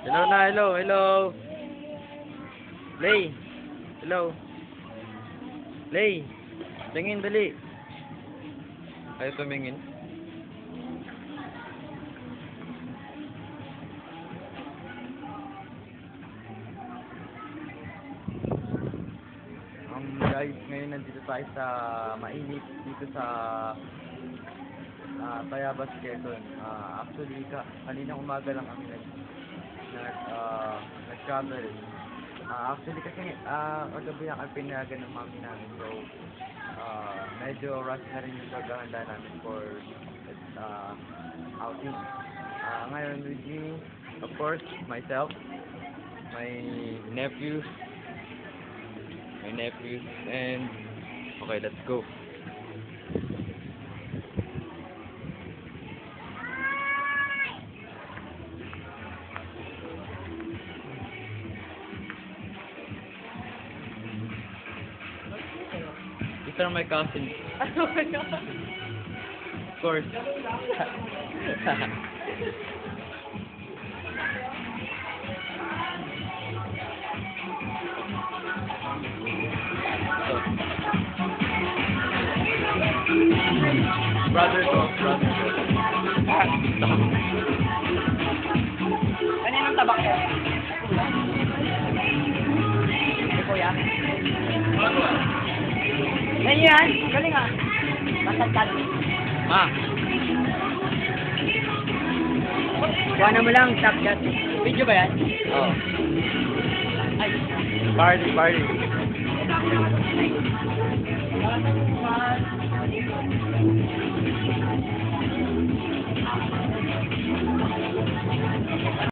Hello na, hello, hello. Lay. Hello. Lay. Tingin, dali. Ayaw tumingin. Guys, ngayon nandito tayo sa mainit dito sa Tayabas, Quezon. Actually, kanina umaga lang kami nag-travel. Actually, kasi kagabi na kami pinayagan ng mami namin. So, medyo rush na rin yung paghahanda namin for outing. Ngayon with me, of course, myself, my nephews, and okay, let's go. These are my cousins. Oh my God. Of course. Brother ko. Kaninong tabak ko? Si Kuya. Yan. Galing ah. Masagkad. Buwan mo lang, Snapchat. Video ba yan? Oh. Ay. Party.